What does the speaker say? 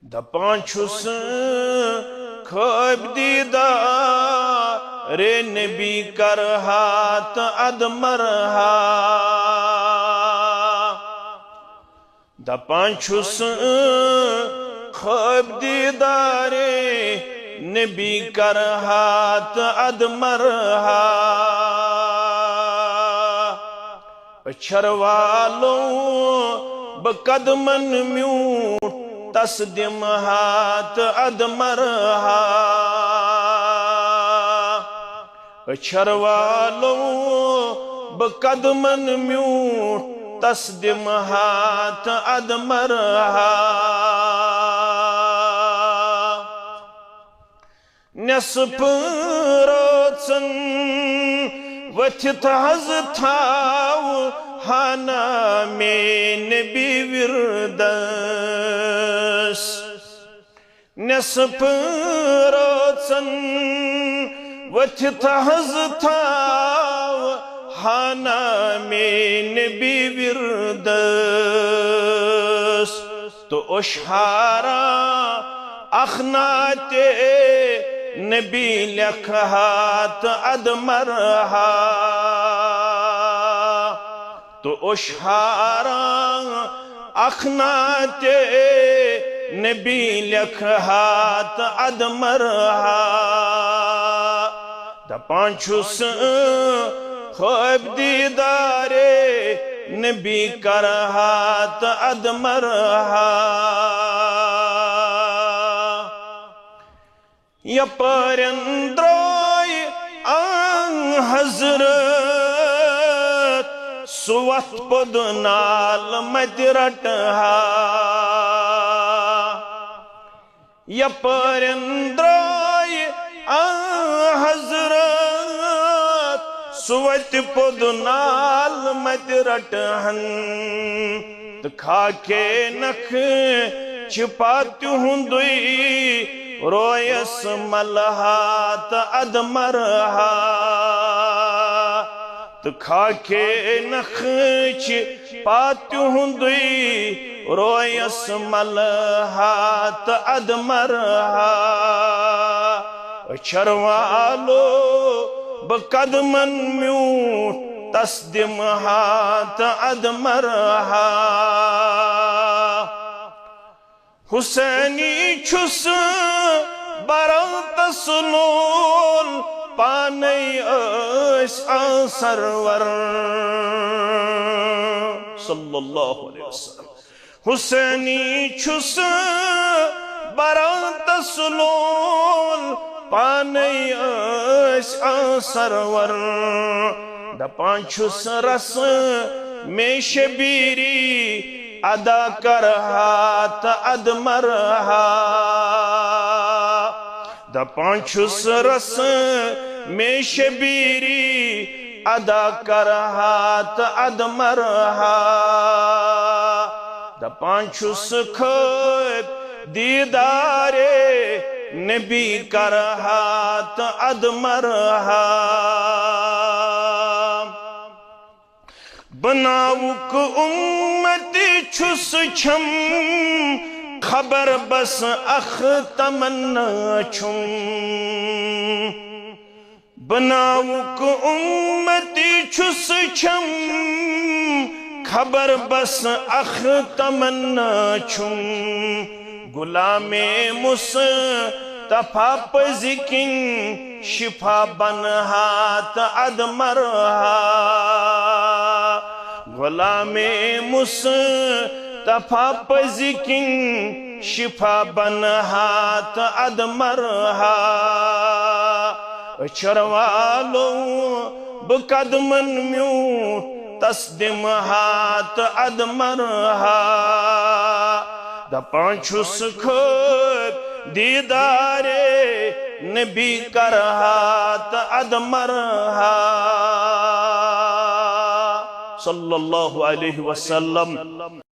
دپان چھس خواب دیدار نبی کرہا تا ادمرہا دپان چھس خواب دیدار نبی کرہا تا ادمرہا پچھر والوں بقدمن میون تصدم ہاتھ ادمرہا پچھر والوں بقدمن میون تصدم ہاتھ ادمرہا نصف روچن وتھت حض تھاو ہانا میں نبی وردس نصف روچن وتھت حض تھاو ہانا میں نبی وردس تو اشہارا اخنات نبی لکھات ادمرہا تو اشہارا اخنات نبی لکھات ادمرہا دپان چھس خواب دیدار نبی کرہات ادمرہا یا پرندرائی آن حضرت سوات پدنال مدرٹہا یا پرندرائی آن حضرت سوات پدنال مدرٹہن دکھا کے نکھ چھپاتی ہوں دوئی رویس ملہات ادمرہا دکھا کے نخچ پاتی ہوں دوئی رویس ملہات ادمرہا چروالو بقدمن میون تصدم ہات ادمرہا حسینی چھس برات سلول پانی اس سرور صلی اللہ علیہ وسلم حسینی چھس برات سلول پانی اس سرور دپان چھس رس میں شبیری ادا کرہات ادمرہا دپان چھس رس میں شبیری ادا کرہات ادمرہا دپان چھس خواب دیدار نبی کرہات ادمرہا بناوک امتی چھس چھم خبر بس اخ تمنا چھم بناوک امتی چھس چھم خبر بس اخ تمنا چھم غلام مصطفیٰ پزکن شفا بنہات ادمرہا غلام مصطفیٰ پزکن شفا بنہات ادمرہا چروالو بقدمن میون تصدم ہات ادمرہا دپان چھس خواب دیدار نبی کرہات ادمرہا صلی اللہ علیہ وسلم